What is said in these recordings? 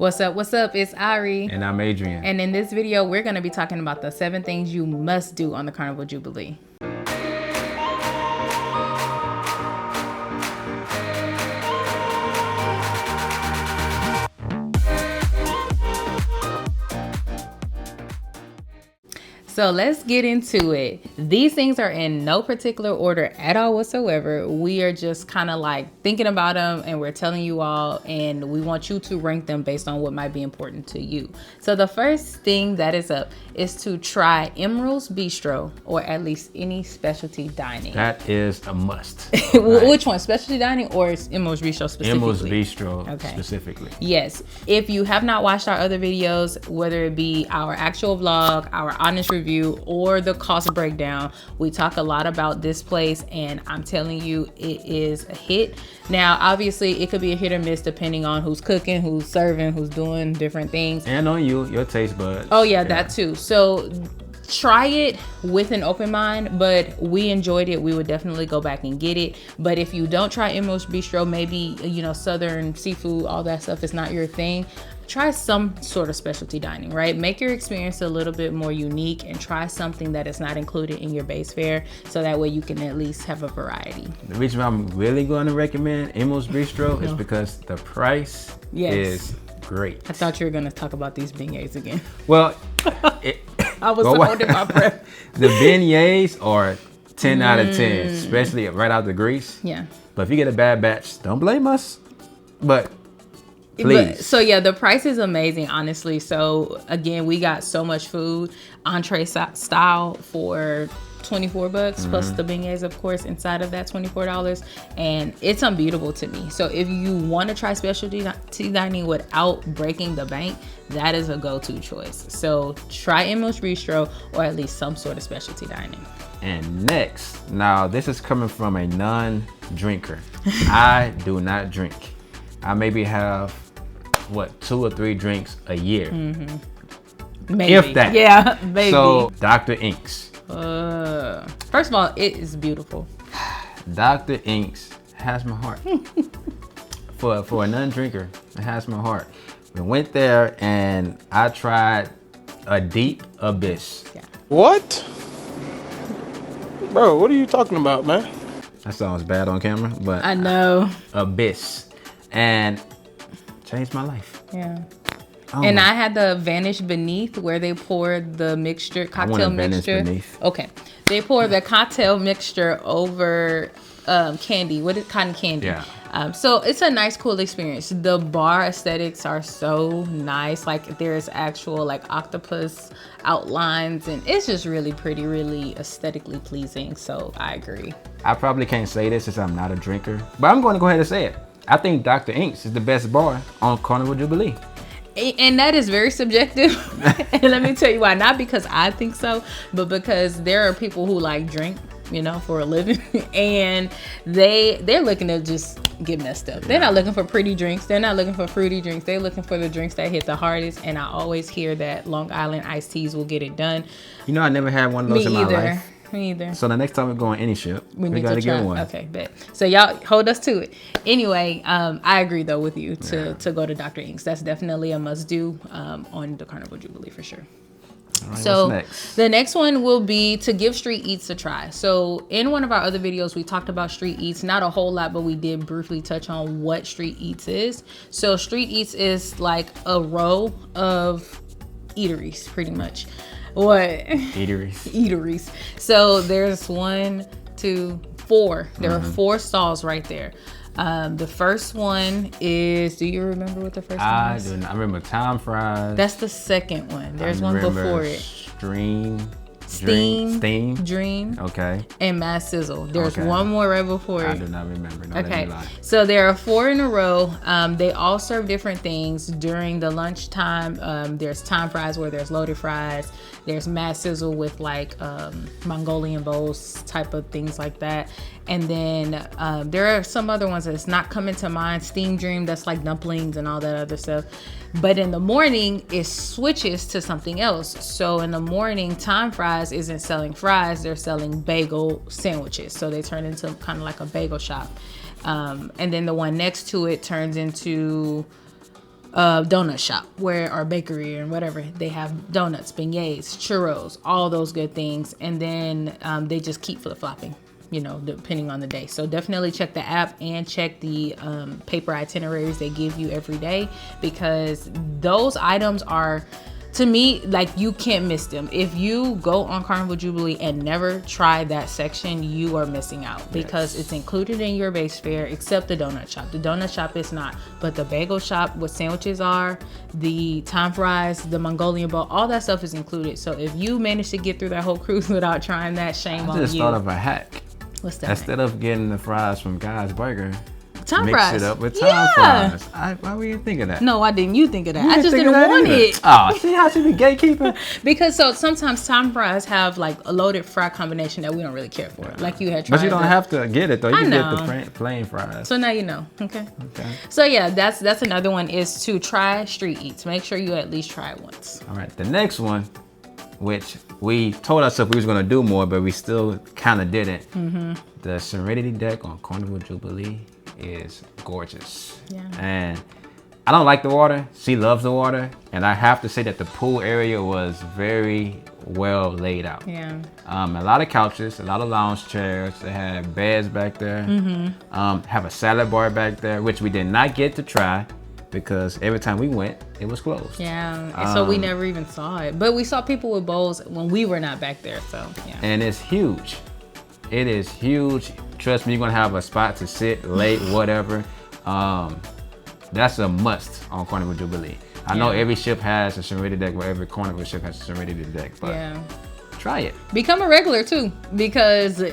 What's up? What's up? It's Ari. And I'm Adrian. And in this video, we're going to be talking about the 7 things you must do on the Carnival Jubilee. So let's get into it. These things are in no particular order at all whatsoever. We are just kind of like thinking about them and we're telling you all, and we want you to rank them based on what might be important to you. So the first thing that is up is to try Emeril's Bistro, or at least any specialty dining. That is a must. Which one? Specialty dining or Emeril's Bistro specifically? Emeril's Bistro specifically. Yes. If you have not watched our other videos, whether it be our actual vlog, our honest review, or the cost breakdown, we talk a lot about this place, and I'm telling you, it is a hit. Now, obviously, it could be a hit or miss depending on who's cooking, who's serving, who's doing different things. And on you, your taste buds. Oh yeah, that too. So try it with an open mind, but we enjoyed it. We would definitely go back and get it. But if you don't try Emeril's Bistro, maybe, southern seafood, all that stuff is not your thing, try some sort of specialty dining, right? Make your experience a little bit more unique and try something that is not included in your base fare, so that way you can at least have a variety. The reason why I'm really going to recommend Emeril's Bistro is because the price is great. I thought you were going to talk about these beignets again. Well, I was holding my breath. The beignets are 10 out of 10, especially right out the grease. Yeah. But if you get a bad batch, don't blame us. But please. So yeah, the price is amazing, honestly. So again, we got so much food, entree style for $24 plus the beignets, of course, inside of that $24, and it's unbeatable to me. So if you want to try specialty dining without breaking the bank, that is a go-to choice. So try Emeril's Bistro, or at least some sort of specialty dining. And next, now this is coming from a non-drinker. I do not drink. I maybe have 2 or 3 drinks a year, Maybe. if that. Yeah, maybe. So Dr. Inks. First of all, it is beautiful. Dr. Inks has my heart. For a non-drinker, it has my heart. We went there and I tried a deep abyss. Yeah. What? Bro, what are you talking about, man? That sounds bad on camera, but I know. Abyss, and changed my life. Yeah. Oh And my. I had the Vanish Beneath, where they poured the mixture, cocktail mixture. Okay. They poured the cocktail mixture over candy. What is cotton candy? Yeah. So it's a nice, cool experience. The bar aesthetics are so nice. Like there's actual like octopus outlines, and it's just really pretty, really aesthetically pleasing. So I agree. I probably can't say this since I'm not a drinker, but I'm going to go ahead and say it. I think Dr. Inks is the best bar on Carnival Jubilee. And that is very subjective. And let me tell you why. Not because I think so, but because there are people who like drink, for a living, and they're looking to just get messed up. They're not looking for pretty drinks. They're not looking for fruity drinks. They're looking for the drinks that hit the hardest. And I always hear that Long Island iced teas will get it done. I never had one of those in my life. Me either. So the next time we go on any ship, we got to get one. Okay, bet. So y'all hold us to it. Anyway, I agree though with you to go to Dr. Inks. That's definitely a must do on the Carnival Jubilee for sure. All right, So what's next? the next one will be to give street eats a try. So in one of our other videos, we talked about street eats, not a whole lot, but we did briefly touch on what street eats is. So street eats is like a row of eateries, pretty much. What? Eateries. So there's 1, 2, 4. There are 4 stalls right there. The first one is, do you remember what the first one is? I do not. I remember Time Fries. That's the second one. There's one before it. Steam. Dream. Okay. And Mad Sizzle. There's one more right before I it. do not remember. No, Okay, so there are 4 in a row. They all serve different things during the lunchtime. There's Time Fries where there's loaded fries. There's Mad Sizzle with like Mongolian bowls type of things like that. And then there are some other ones that's not coming to mind. Steam Dream, that's like dumplings and all that other stuff. But in the morning, it switches to something else. So in the morning, Time Fries isn't selling fries, they're selling bagel sandwiches. So they turn into kind of like a bagel shop. And then the one next to it turns into donut shop or bakery or whatever. They have donuts, beignets, churros, all those good things. And then they just keep flip-flopping, depending on the day. So definitely check the app and check the paper itineraries they give you every day, because those items are, to me, like, you can't miss them. If you go on Carnival Jubilee and never try that section, you are missing out, because it's included in your base fare, except the donut shop. The donut shop is not, but the bagel shop, what sandwiches are, the time fries, the Mongolian bowl, all that stuff is included. So if you manage to get through that whole cruise without trying that, shame on you. I just thought of a hack. What's that? Instead of getting the fries from Guy's Burger, time mix fries. it up with time fries. Why were you thinking of that? No, I didn't. You think of that. I just didn't want it. Oh, see how she be gatekeeping? Because sometimes time fries have like a loaded fry combination that we don't really care for. Like you had tried. But you don't have to get it though. You can know. get the plain fries. So now you know. Okay. So yeah, that's another one, is to try street eats. Make sure you at least try it once. All right. The next one, which we told ourselves we was gonna do more, but we still kind of didn't. The Serenity Deck on Carnival Jubilee is gorgeous. Yeah. And I don't like the water. She loves the water. And I have to say that the pool area was very well laid out. Yeah. A lot of couches, a lot of lounge chairs. They had beds back there. Have a salad bar back there, which we did not get to try because every time we went, it was closed. Yeah. So we never even saw it. But we saw people with bowls when we were not back there. So yeah. And it's huge. It is huge. Trust me, you're gonna have a spot to sit late, whatever. That's a must on Carnival Jubilee. I know every ship has a Serenity Deck, where every Carnival ship has a Serenity Deck, but try it. Become a regular too, because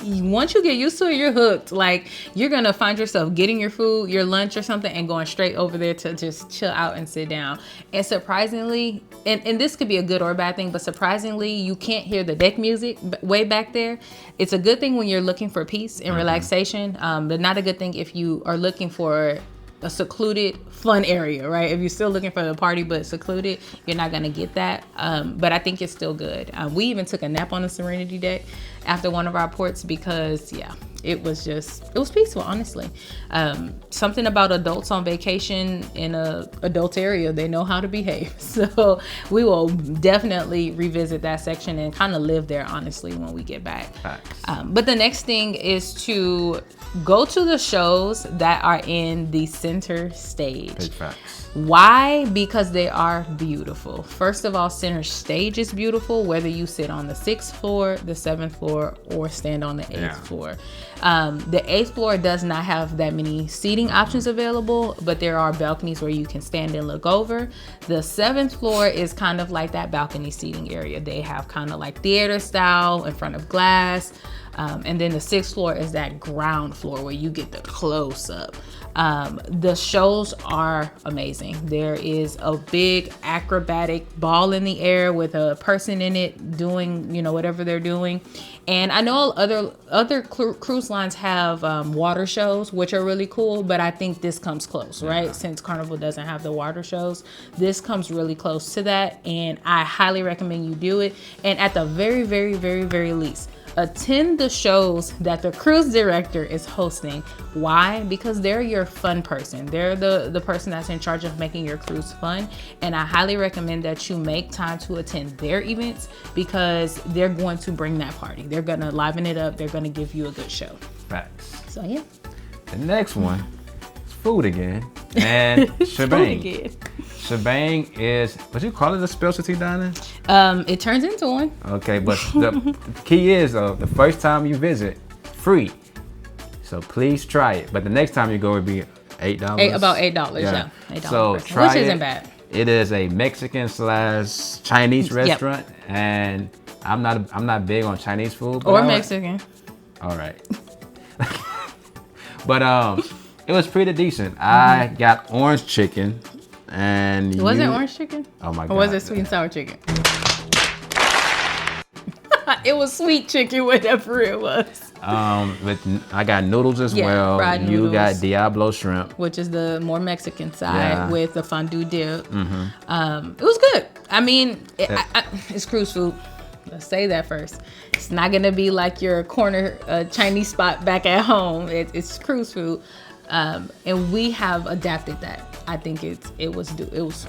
once you get used to it, you're hooked. Like, you're gonna find yourself getting your food, your lunch or something, and going straight over there to just chill out and sit down. And surprisingly, and this could be a good or a bad thing, but surprisingly, you can't hear the deck music way back there. It's a good thing when you're looking for peace and relaxation, but not a good thing if you are looking for a secluded, fun area, right? If you're still looking for the party but secluded, you're not gonna get that. But I think it's still good. We even took a nap on the Serenity Deck after one of our ports because, it was peaceful, honestly. Something about adults on vacation in a adult area, they know how to behave. So we will definitely revisit that section and kind of live there, honestly, when we get back. But the next thing is to go to the shows that are in the center stage. Big facts. Why? Because they are beautiful. First of all, center stage is beautiful, whether you sit on the 6th floor, the 7th floor, or stand on the 8th floor. The 8th floor does not have that many seating options available, but there are balconies where you can stand and look over. The 7th floor is kind of like that balcony seating area. They have kind of like theater style in front of glass. And then the 6th floor is that ground floor where you get the close up. The shows are amazing. There is a big acrobatic ball in the air with a person in it doing, whatever they're doing. And I know other cruise lines have water shows, which are really cool, but I think this comes close, right? Since Carnival doesn't have the water shows, this comes really close to that. And I highly recommend you do it. And at the very, very, very, very least, attend the shows that the cruise director is hosting. Why? Because they're your fun person. They're the person that's in charge of making your cruise fun. And I highly recommend that you make time to attend their events, because they're going to bring that party. They're going to liven it up. They're going to give you a good show. Facts. So yeah. The next one is food again. And Chibang. Food again. Chibang is, what you call it, a specialty dining? It turns into one. Okay, but the key is, though, the first time you visit, free. So please try it. But the next time you go, it'll be $8. About $8, yeah. $8 so try which it. Isn't bad. It is a Mexican/Chinese restaurant, and I'm not big on Chinese food. Or Mexican. All right. But it was pretty decent. I got orange chicken. And was it orange chicken? Oh my god! Or was it sweet and sour chicken? It was sweet chicken, whatever it was. I got noodles as well. Fried noodles. You got Diablo shrimp, which is the more Mexican side with the fondue dip. It was good. I mean, it's cruise food. Let's say that first. It's not gonna be like your corner Chinese spot back at home. It's cruise food. And we have adapted that. I think it was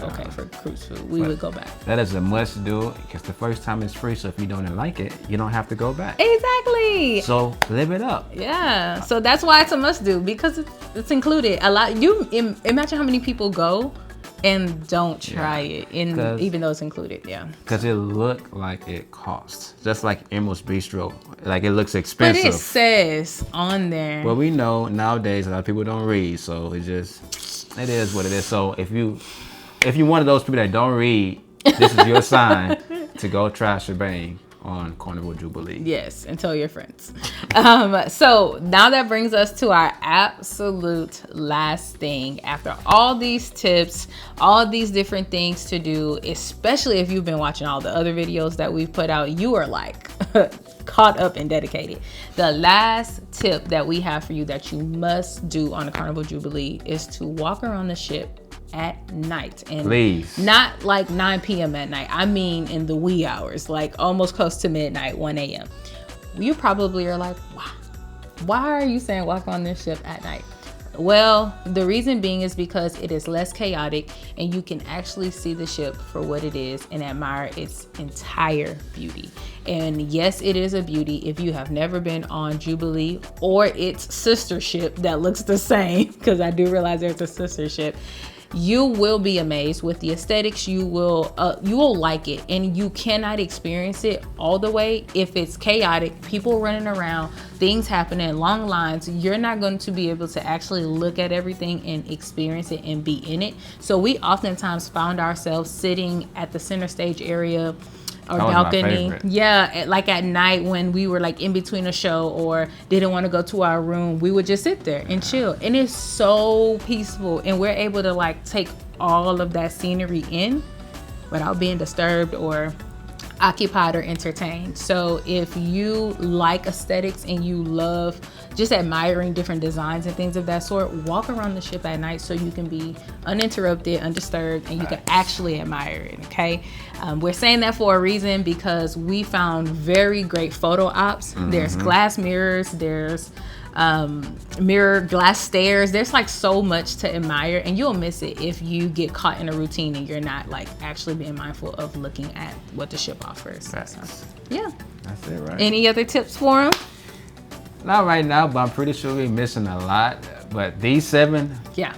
okay for cruise food. We would go back. That is a must do because the first time it's free. So if you don't like it, you don't have to go back. Exactly. So live it up. Yeah. So that's why it's a must do because it's included. A lot. You imagine how many people go and don't try it, even though it's included. Yeah. Because it looked like it costs, just like Emeril's Bistro. Like it looks expensive. But it says on there. Well, we know nowadays a lot of people don't read, so it is what it is. So if you one of those people that don't read, this is your sign to go try Chibang on Carnival Jubilee. Yes, and tell your friends. So now that brings us to our absolute last thing. After all these tips, all these different things to do, especially if you've been watching all the other videos that we've put out, you are like caught up and dedicated. The last tip that we have for you that you must do on the Carnival Jubilee is to walk around the ship at night, and please, not like 9 p.m. at night. I mean in the wee hours, like almost close to midnight, 1 a.m. You probably are like, wow, why are you saying walk on this ship at night? Well, the reason being is because it is less chaotic and you can actually see the ship for what it is and admire its entire beauty. And yes, it is a beauty. If you have never been on Jubilee or its sister ship that looks the same, because I do realize there's a sister ship, you will be amazed with the aesthetics. You will like it, and you cannot experience it all the way if it's chaotic, people running around, things happening, long lines. You're not going to be able to actually look at everything and experience it and be in it. So we oftentimes found ourselves sitting at the center stage area or balcony, yeah, like at night when we were like in between a show or didn't want to go to our room, we would just sit there and chill, and it's so peaceful, and we're able to like take all of that scenery in without being disturbed or occupied or entertained. So if you like aesthetics and you love just admiring different designs and things of that sort, walk around the ship at night so you can be uninterrupted, undisturbed, and you can actually admire it. Okay, we're saying that for a reason because we found very great photo ops. There's glass mirrors, there's mirror glass stairs. There's like so much to admire, and you'll miss it if you get caught in a routine and you're not like actually being mindful of looking at what the ship offers. So, yeah, that's it, right? Any other tips for them? Not right now, but I'm pretty sure we're missing a lot. But these 7, yeah,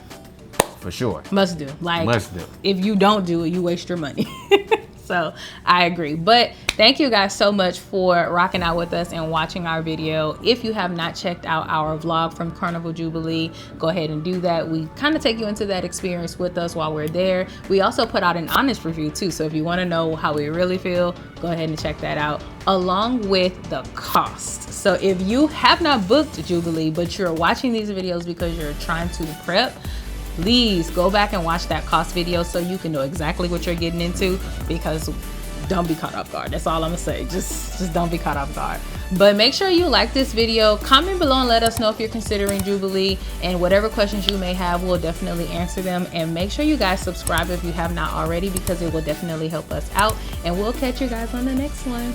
for sure, must do. Like, must do. If you don't do it, you waste your money. So I agree. But thank you guys so much for rocking out with us and watching our video. If you have not checked out our vlog from Carnival Jubilee, go ahead and do that. We kind of take you into that experience with us while we're there. We also put out an honest review too. So if you want to know how we really feel, go ahead and check that out, along with the cost. So if you have not booked Jubilee, but you're watching these videos because you're trying to prep, please go back and watch that cost video so you can know exactly what you're getting into, because don't be caught off guard. That's all I'm gonna say. Just don't be caught off guard. But make sure you like this video, comment below and let us know if you're considering Jubilee, and whatever questions you may have, we'll definitely answer them. And make sure you guys subscribe if you have not already, because it will definitely help us out. And we'll catch you guys on the next one.